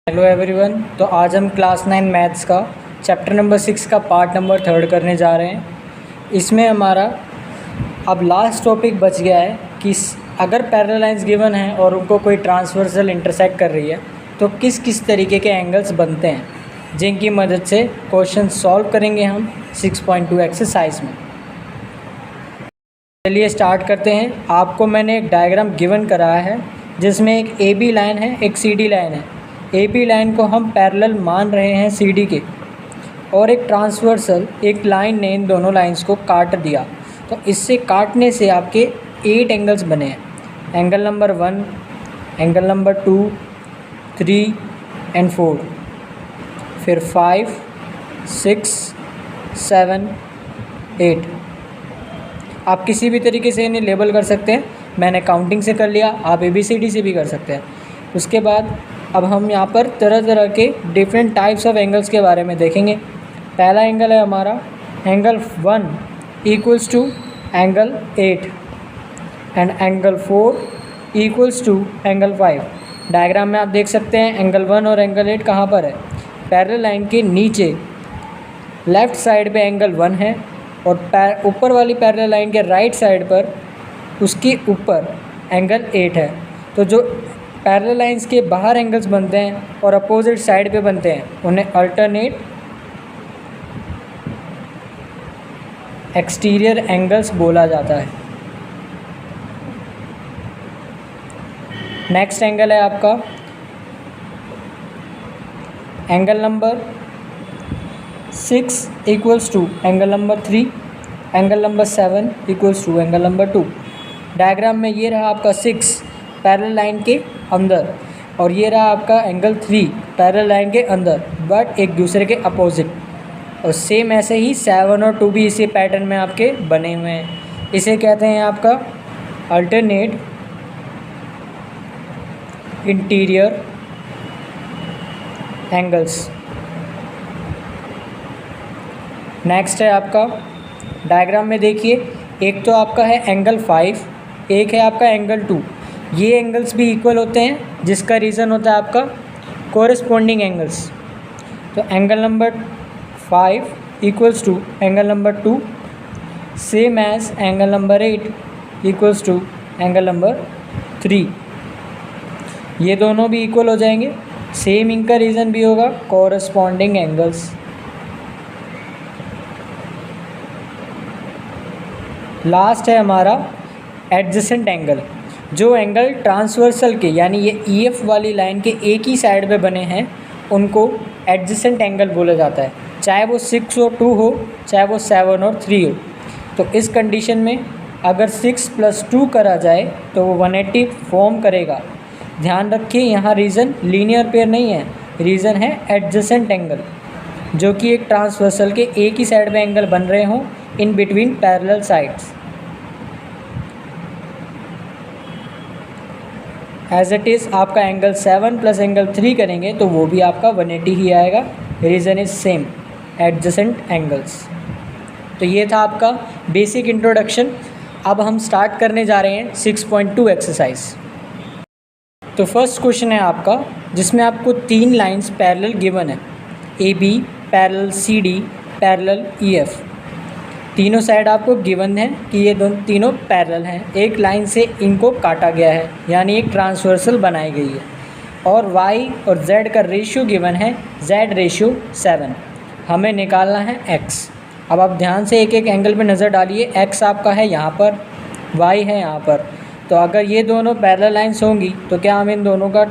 Hello everyone. तो आज हम क्लास 9 मैथ्स का चैप्टर नंबर 6 का पार्ट नंबर 3 करने जा रहे हैं। इसमें हमारा अब लास्ट टॉपिक बच गया है कि अगर पैरेलल लाइंस गिवन है और उनको कोई ट्रांसवर्सल इंटरसेक्ट कर रही है तो किस किस तरीके के एंगल्स बनते हैं, जिनकी मदद से क्वेश्चन सॉल्व करेंगे हम 6.2 एक्सरसाइज में। चलिए स्टार्ट करते हैं। आपको मैंने एक डायग्राम गिवन कराया है जिसमें एक ए बी लाइन है, एक सी डी लाइन है। ए बी लाइन को हम पैरेलल मान रहे हैं सी डी के, और एक ट्रांसवर्सल एक लाइन ने इन दोनों लाइंस को काट दिया। तो इससे काटने से आपके 8 एंगल्स बने हैं। Angle number 1, angle number 2, 3 and 4, फिर 5, 6, 7, 8। आप किसी भी तरीके से इन्हें लेबल कर सकते हैं। मैंने काउंटिंग से कर लिया, आप ABCD से भी कर सकते हैं। उसके बाद अब हम यहाँ पर तरह तरह के डिफरेंट टाइप्स ऑफ एंगल्स के बारे में देखेंगे। पहला एंगल है हमारा angle 1 equals to angle 8 and angle 4 equals to angle 5। Diagram में आप देख सकते हैं एंगल 1 और एंगल 8 कहाँ पर है। पैरेलल लाइन के नीचे लेफ़्ट साइड पे एंगल 1 है और ऊपर वाली पैरेलल लाइन के राइट साइड पर उसके ऊपर एंगल 8 है। तो जो पैरेलल लाइंस के बाहर एंगल्स बनते हैं और अपोजिट साइड पे बनते हैं उन्हें अल्टरनेट एक्सटीरियर एंगल्स बोला जाता है। नेक्स्ट एंगल है आपका angle number 6 equals to angle number 3, angle number 7 equals to angle number 2। Diagram में ये रहा आपका 6 पैरेलल लाइन के अंदर और ये रहा आपका एंगल 3 पैरेलल लाइन के अंदर, बट एक दूसरे के अपोजिट। और सेम ऐसे ही 7 और 2 भी इसी पैटर्न में आपके बने हुए हैं। इसे कहते हैं आपका अल्टरनेट इंटीरियर एंगल्स। नेक्स्ट है आपका डायग्राम में देखिए, एक तो आपका है एंगल 5, एक है आपका एंगल 2। ये एंगल्स भी इक्वल होते हैं जिसका रीज़न होता है आपका कोरिस्पोंडिंग एंगल्स। तो angle number 5 equals to angle number 2 same as angle number 8 equals to angle number 3। ये दोनों भी इक्वल हो जाएंगे। सेम इनका रीज़न भी होगा कोरिस्पोंडिंग एंगल्स। लास्ट है हमारा एडजेसेंट एंगल। जो एंगल ट्रांसवर्सल के यानी ये EF वाली लाइन के एक ही साइड पे बने हैं उनको एडजेसेंट एंगल बोला जाता है, चाहे वो 6 और 2 हो, चाहे वो 7 और 3 हो। तो इस कंडीशन में अगर 6 + 2 करा जाए तो वो 180 फॉर्म करेगा। ध्यान रखिए यहाँ रीज़न लीनियर पेयर नहीं है, रीज़न है एडजेसेंट एंगल, जो कि एक ट्रांसवर्सल के एक ही साइड में एंगल बन रहे हों in between parallel sides. As it is आपका एंगल 7 + एंगल 3 करेंगे तो वो भी आपका 180 ही आएगा। Reason is same, adjacent angles. तो ये था आपका बेसिक इंट्रोडक्शन। अब हम स्टार्ट करने जा रहे हैं 6.2 एक्सरसाइज। तो फर्स्ट क्वेश्चन है आपका जिसमें आपको 3 लाइंस पैरेलल गिवन है, AB parallel CD parallel EF। तीनों साइड आपको गिवन है कि ये दोनों तीनों पैरेलल हैं, एक लाइन से इनको काटा गया है यानी एक ट्रांसवर्सल बनाई गई है। और Y और Z का रेशियो गिवन है Z/7। हमें निकालना है X। अब आप ध्यान से एक एक एंगल पे नज़र डालिए। X आपका है यहाँ पर, Y है यहाँ पर। तो अगर ये दोनों पैरेलल लाइंस होंगी तो क्या हम इन दोनों का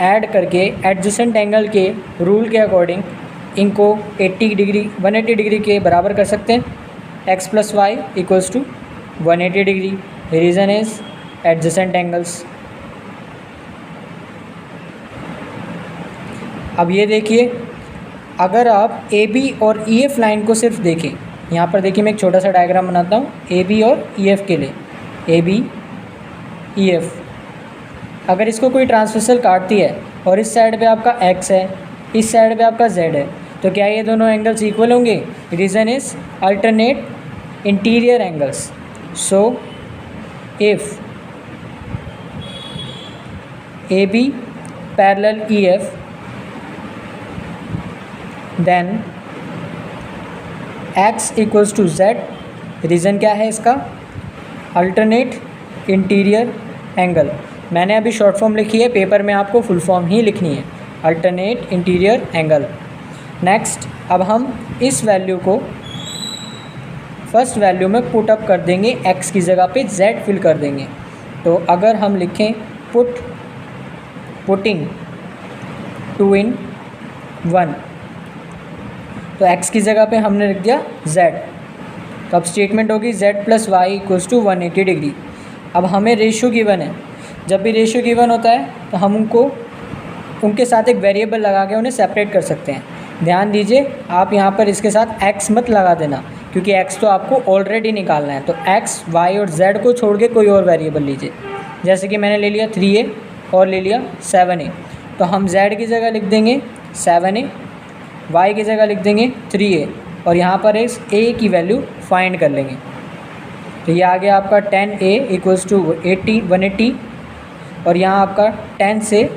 ऐड करके एडजेसेंट एंगल के रूल के अकॉर्डिंग इनको 180 डिग्री के बराबर कर सकते हैं। X + Y = 180 degree. Reason is adjacent angles. अब ये देखिए, अगर आप AB और EF लाइन को सिर्फ देखें, यहाँ पर देखिए मैं एक छोटा सा डायग्राम बनाता हूँ AB और EF के लिए। AB EF अगर इसको कोई ट्रांसवर्सल काटती है और इस साइड पे आपका X है, इस साइड पे आपका Z है, तो क्या ये दोनों एंगल्स इक्वल होंगे? Reason is alternate interior angles. So if AB parallel EF then x equals to z। Reason क्या है इसका? Alternate interior angle. मैंने अभी शॉर्ट फॉर्म लिखी है, पेपर में आपको फुल फॉर्म ही लिखनी है, अल्टरनेट इंटीरियर एंगल। नेक्स्ट, अब हम इस वैल्यू को फर्स्ट वैल्यू में पुट अप कर देंगे, x की जगह पे z फिल कर देंगे। तो अगर हम लिखें पुटिंग 2 in 1, तो x की जगह पे हमने लिख दिया z। तो अब स्टेटमेंट होगी z plus y equals to 180 degree. अब हमें रेशियो गिवन है, जब भी रेशियो गिवन होता है तो हम उनके साथ एक वेरिएबल लगा के उन्हें सेपरेट कर सकते हैं। ध्यान दीजिए, आप यहाँ पर इसके साथ x मत लगा देना, क्योंकि x तो आपको ऑलरेडी निकालना है। तो x, y और z को छोड़ के कोई और वेरिएबल लीजिए। जैसे कि मैंने ले लिया 3a और ले लिया 7a, तो हम z की जगह लिख देंगे 7a, y की जगह लिख देंगे 3a, और यहाँ पर इस a की वैल्यू फाइंड कर लेंगे। तो ये आ गया आपका 10a इक्वल्स टू 180, और यहाँ आपका 10 से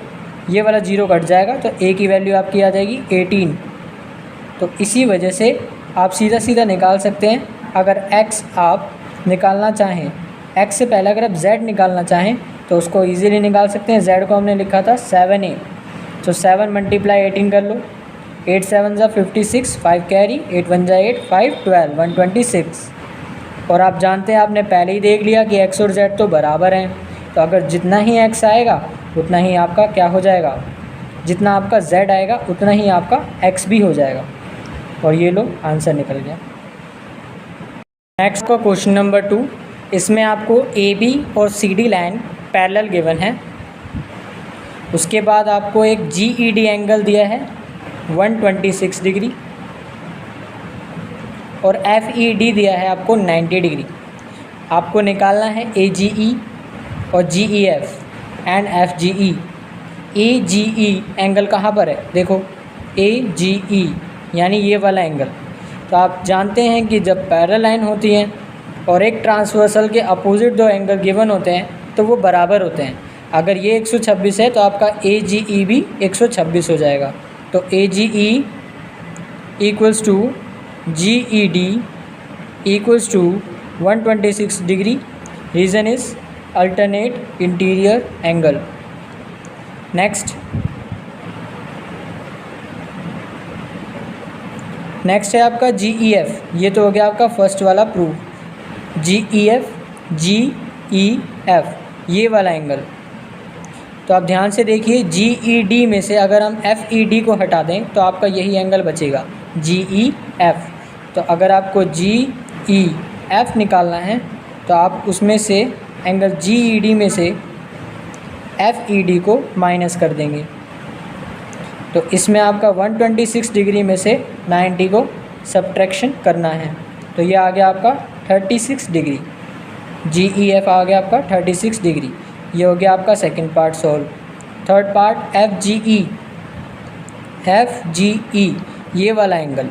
ये वाला 0 कट जाएगा, तो a की वैल्यू आपकी आ जाएगी 18। तो इसी वजह से आप सीधा सीधा निकाल सकते हैं। अगर x आप निकालना चाहें, x से पहले अगर आप z निकालना चाहें तो उसको इजीली निकाल सकते हैं। z को हमने लिखा था 7a, तो 7 मल्टीप्लाई 18 कर लो, 8 7 जा 56, 5 कैरी, 8 1 जा 8, 5 12, 126। और आप जानते हैं, आपने पहले ही देख लिया कि x और z तो बराबर हैं, तो अगर जितना ही x आएगा उतना ही आपका क्या हो जाएगा, जितना आपका z आएगा उतना ही आपका x भी हो जाएगा। और ये लो आंसर निकल गया। नेक्स्ट का क्वेश्चन नंबर 2, इसमें आपको AB और CD लाइन पैरेलल गिवन है। उसके बाद आपको एक GED एंगल दिया है 126 डिग्री, और FED दिया है आपको 90 डिग्री। आपको निकालना है AGE और GEF and FGE। AGE angle कहाँ पर है? देखो AGE यानी ये वाला एंगल। तो आप जानते हैं कि जब पैरेलल लाइन होती हैं और एक ट्रांसवर्सल के अपोजिट दो एंगल गिवन होते हैं तो वो बराबर होते हैं। अगर ये 126 है तो आपका AGE भी 126 हो जाएगा। तो AGE equals to GED equals to 126 degree. Reason is alternate interior angle. Next है आपका GEF। ये तो हो गया आपका फर्स्ट वाला प्रूफ। GEF GEF ये वाला एंगल। तो आप ध्यान से देखिए, GED में से अगर हम FED को हटा दें तो आपका यही एंगल बचेगा GEF। तो अगर आपको GEF निकालना है तो आप उसमें से एंगल GED में से FED को माइनस कर देंगे। तो इसमें आपका 126 डिग्री में से 90 को सब्ट्रैक्शन करना है। तो ये आ गया आपका 36 डिग्री। GEF आ गया आपका 36 डिग्री। ये हो गया आपका second part solve. Third part FGE ये वाला एंगल।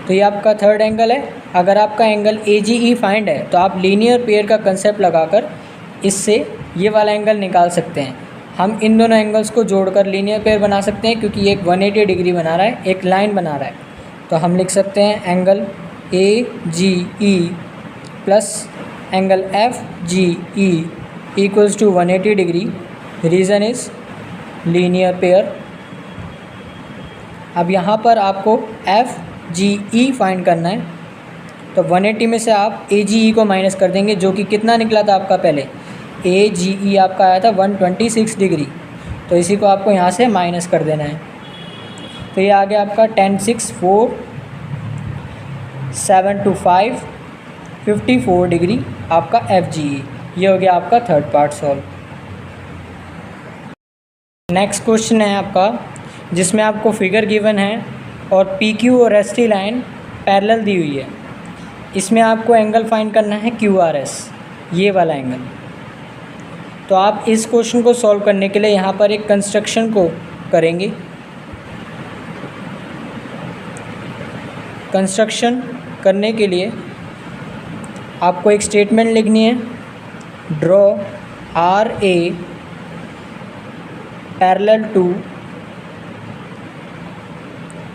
तो ये आपका थर्ड एंगल है। अगर आपका एंगल AGE फाइंड है तो आप लीनियर पेयर का कंसेप्ट लगाकर इससे ये वाला एंगल निकाल सकते हैं। हम इन दोनों एंगल्स को जोड़कर लीनियर पेयर बना सकते हैं, क्योंकि ये एक 180 डिग्री बना रहा है, एक लाइन बना रहा है। तो हम लिख सकते हैं angle AGE plus angle FGE equals to 180 degree. Reason is linear pair. अब यहाँ पर आपको FGE फाइंड करना है, तो 180 में से आप AGE को माइनस कर देंगे, जो कि कितना निकला था आपका पहले। AGE आपका आया था 126 डिग्री, तो इसी को आपको यहाँ से माइनस कर देना है। तो ये आ गया आपका 10 6 4 7 2 5 54 डिग्री आपका FGE। ये हो गया आपका third part solve. Next question है आपका, जिसमें आपको फिगर गिवन है और PQ और ST लाइन पैरेलल दी हुई है। इसमें आपको एंगल फाइंड करना है QRS, ये वाला एंगल। तो आप इस क्वेश्चन को सॉल्व करने के लिए यहाँ पर एक कंस्ट्रक्शन को करेंगे। कंस्ट्रक्शन करने के लिए आपको एक स्टेटमेंट लिखनी है, draw RA parallel to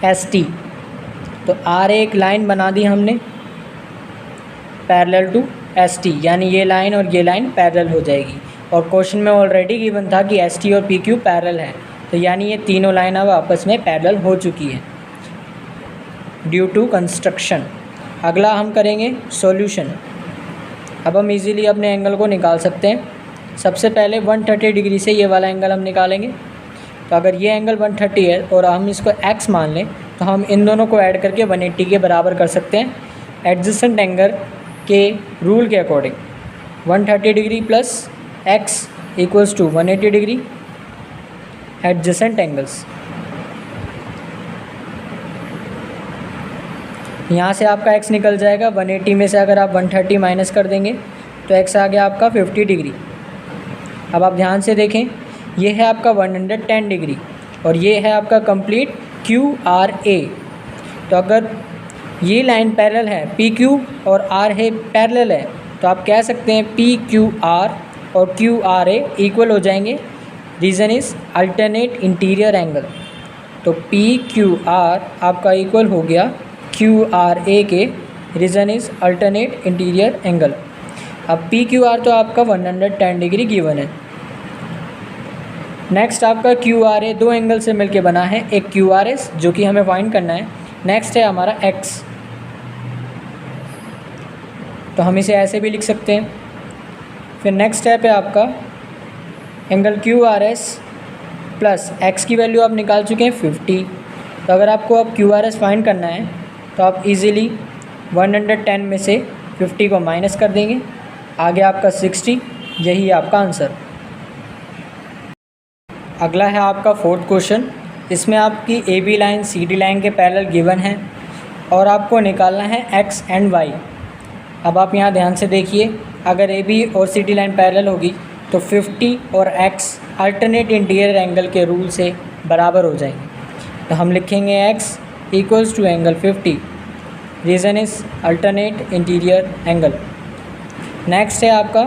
S T. तो आर एक लाइन बना दी हमने पैरेलल टू एस टी, यानी ये लाइन और ये लाइन पैरेलल हो जाएगी। और क्वेश्चन में ऑलरेडी गिवन था कि एस टी और पी क्यू पैरेलल है, तो यानी ये तीनों लाइन अब आपस में पैरेलल हो चुकी है ड्यू टू कंस्ट्रक्शन। अगला हम करेंगे सॉल्यूशन। अब हम इजीली अपने एंगल को निकाल सकते हैं। सबसे पहले 130 डिग्री से ये वाला एंगल हम निकालेंगे। तो अगर ये एंगल 130 है और हम इसको x मान लें, तो हम इन दोनों को ऐड करके 180 के बराबर कर सकते हैं एडजेसेंट एंगल के रूल के according. 130 degree plus x equals to 180 degree adjacent angles. यहाँ से आपका x निकल जाएगा, 180 में से अगर आप 130 माइनस कर देंगे तो x आ गया आपका 50 डिग्री। अब आप ध्यान से देखें, ये है आपका 110 डिग्री और ये है आपका कंप्लीट QRA। तो अगर ये लाइन पैरेलल है, PQ और R है पैरेलल है, तो आप कह सकते हैं PQR और QRA इक्वल हो जाएंगे। Reason is alternate interior angle. तो PQR आपका इक्वल हो गया QRA के, reason is alternate interior angle. अब PQR तो आपका 110 डिग्री गिवन है। नेक्स्ट आपका QRA दो एंगल से मिलके बना है, एक QRS जो कि हमें फाइंड करना है, नेक्स्ट है हमारा X। तो हम इसे ऐसे भी लिख सकते हैं। फिर नेक्स्ट स्टेप है आपका एंगल QRS प्लस X की वैल्यू आप निकाल चुके हैं 50। तो अगर आपको अब QRS फाइंड करना है तो आप इजीली 110 में से 50 को माइनस कर देंगे, आगे आपका 60, यही आपका आंसर। अगला है आपका फोर्थ क्वेश्चन। इसमें आपकी AB लाइन CD लाइन के पैरेलल गिवन है और आपको निकालना है X एंड Y। अब आप यहाँ ध्यान से देखिए, अगर AB और CD लाइन पैरेलल होगी तो 50 और X अल्टरनेट इंटीरियर एंगल के रूल से बराबर हो जाएंगे। तो हम लिखेंगे X equals to angle 50, reason is alternate interior angle. Next है आपका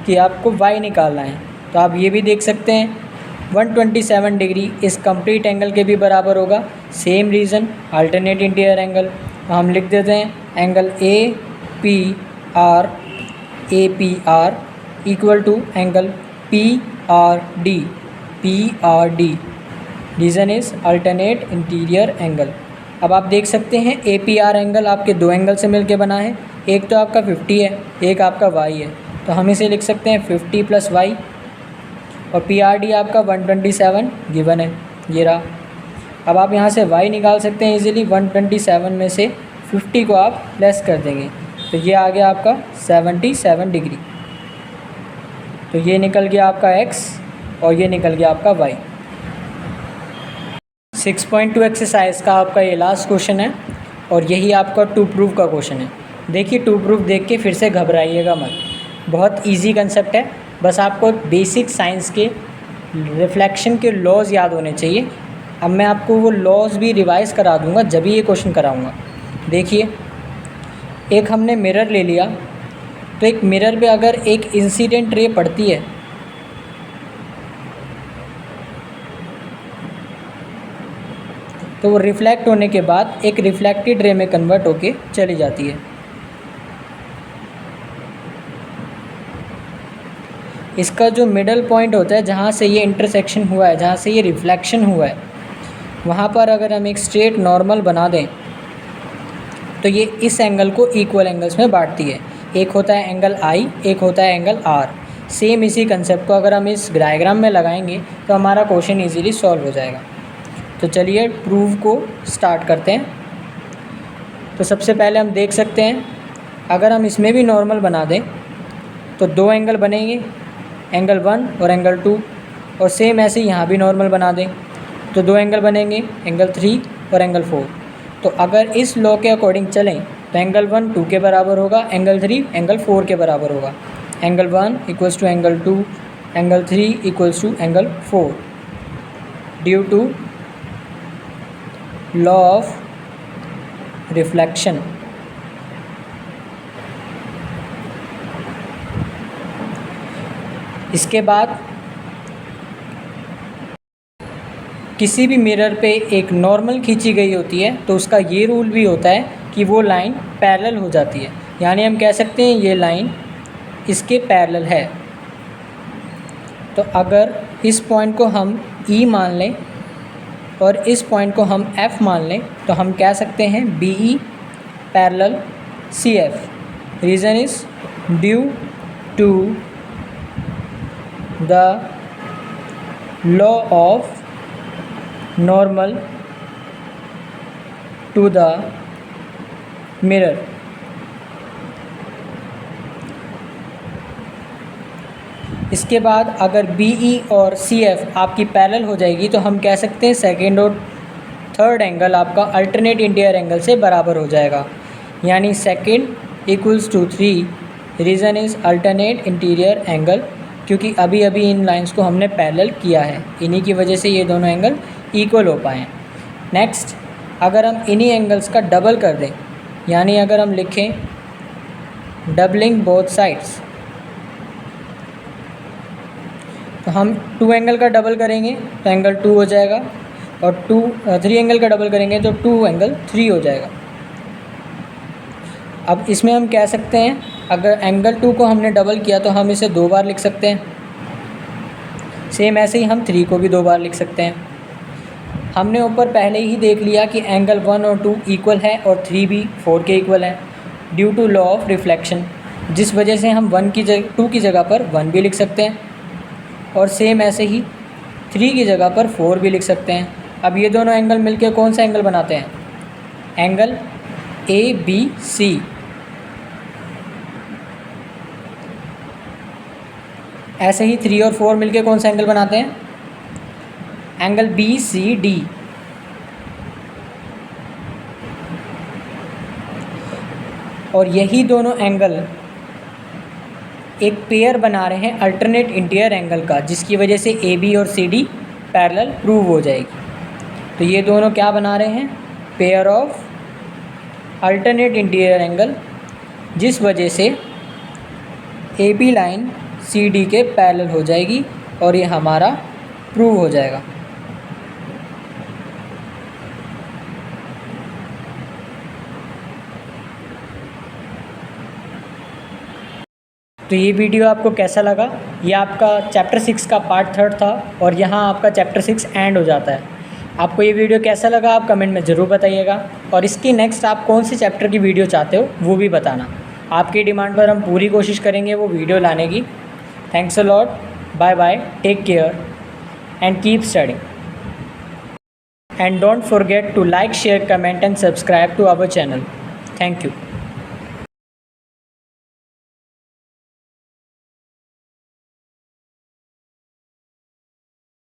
कि आपको Y निकालना है। तो आप ये भी देख सकते हैं 127 डिग्री इस कंप्लीट एंगल के भी बराबर होगा, same reason alternate interior angle. तो हम लिख देते हैं angle APR equal to angle PRD, reason is alternate interior angle. अब आप देख सकते हैं APR एंगल आपके दो एंगल से मिलके बना है, एक तो आपका 50 है, एक आपका Y है। तो हम इसे लिख सकते हैं 50 प्लस Y, और PRD आपका 127 गिवन है, ये रहा। अब आप यहाँ से Y निकाल सकते हैं इजीली, 127 में से 50 को आप लेस कर देंगे तो ये आ गया आपका 77 डिग्री। तो ये निकल गया आपका X और ये निकल गया आपका Y। 6.2 एक्सरसाइज का आपका ये लास्ट क्वेश्चन है और यही आपका टू प्रूफ का क्वेश्चन है। देखिए टू प्रूफ देख के फिर से घबराइएगा मत, बहुत इजी कंसेप्ट है, बस आपको बेसिक साइंस के रिफ्लेक्शन के लॉज याद होने चाहिए। अब मैं आपको वो लॉज भी रिवाइज़ करा दूंगा जब भी ये क्वेश्चन कराऊंगा। देखिए, एक हमने मिरर ले लिया, तो एक मिरर पे अगर एक इंसिडेंट रे पड़ती है तो वो रिफ्लेक्ट होने के बाद एक रिफ्लेक्टेड रे में कन्वर्ट होके चली जाती है। इसका जो मिडल पॉइंट होता है जहाँ से ये इंटरसेक्शन हुआ है, जहाँ से ये रिफ्लेक्शन हुआ है, वहाँ पर अगर हम एक स्ट्रेट नॉर्मल बना दें तो ये इस एंगल को इक्वल एंगल्स में बांटती है। एक होता है एंगल I, एक होता है एंगल R। सेम इसी कंसेप्ट को अगर हम इस डायग्राम में लगाएंगे तो हमारा क्वेश्चन इजीली सॉल्व हो जाएगा। तो चलिए प्रूव को स्टार्ट करते हैं। तो सबसे पहले हम देख सकते हैं, अगर हम इसमें भी नॉर्मल बना दें तो दो एंगल बनेंगे, एंगल 1 और एंगल 2, और सेम ऐसे ही यहाँ भी नॉर्मल बना दें तो दो एंगल बनेंगे, एंगल 3 और एंगल 4। तो अगर इस लॉ के अकॉर्डिंग चलें तो एंगल 1 2 के बराबर होगा, एंगल 3 एंगल 4 के बराबर होगा, angle 1 equals to angle 2, angle 3 equals to angle 4 due to law of reflection. इसके बाद किसी भी मिरर पे एक नॉर्मल खींची गई होती है तो उसका ये रूल भी होता है कि वो लाइन पैरेलल हो जाती है, यानी हम कह सकते हैं ये लाइन इसके पैरेलल है। तो अगर इस पॉइंट को हम E मान लें और इस पॉइंट को हम F मान लें तो हम कह सकते हैं BE parallel CF। Reason is due to the law of normal to the mirror. इसके बाद अगर BE और CF आपकी पैरेलल हो जाएगी तो हम कह सकते हैं सेकेंड और थर्ड एंगल आपका अल्टरनेट इंटीरियर एंगल से बराबर हो जाएगा, यानी second equals to 3। Reason is alternate interior angle, क्योंकि अभी अभी इन लाइंस को हमने पैरेलल किया है, इन्हीं की वजह से ये दोनों एंगल इक्वल हो पाए हैं। नेक्स्ट, अगर हम इन्हीं एंगल्स का डबल कर दें, यानी अगर हम लिखें डबलिंग बोथ साइड्स, तो हम 2 एंगल का डबल करेंगे तो एंगल 2 हो जाएगा, और 3 एंगल का डबल करेंगे तो 2 एंगल 3 हो जाएगा। अब इसमें हम कह सकते हैं अगर एंगल 2 को हमने डबल किया तो हम इसे 2 बार लिख सकते हैं। सेम ऐसे ही हम 3 को भी 2 बार लिख सकते हैं। हमने ऊपर पहले ही देख लिया कि एंगल 1 और 2 इक्वल है और 3 भी 4 के इक्वल है due to law of reflection, जिस वजह से हम 2 की जगह पर 1 भी लिख सकते हैं, और सेम ऐसे ही 3 की जगह पर 4 भी लिख सकते हैं। अब ये दोनों एंगल मिलकर कौन सा एंगल बनाते हैं? Angle ABC। ऐसे ही 3 और 4 मिलके कौन सा एंगल बनाते हैं? Angle BCD। और यही दोनों एंगल एक पेयर बना रहे हैं अल्टरनेट इंटीरियर एंगल का, जिसकी वजह से AB और CD पैरेलल प्रूव हो जाएगी। तो ये दोनों क्या बना रहे हैं? Pair of alternate interior angle, जिस वजह से AB लाइन CD के पैरेलल हो जाएगी और ये हमारा प्रूव हो जाएगा। तो ये वीडियो आपको कैसा लगा? ये आपका चैप्टर 6 का पार्ट 3 था और यहाँ आपका चैप्टर 6 एंड हो जाता है। आपको ये वीडियो कैसा लगा आप कमेंट में ज़रूर बताइएगा, और इसकी नेक्स्ट आप कौन से चैप्टर की वीडियो चाहते हो वो भी बताना। आपकी डिमांड पर हम पूरी कोशिश करेंगे वो वीडियो लाने की। Thanks a lot, bye bye, take care and keep studying, and don't forget to like, share, comment and subscribe to our channel. Thank you.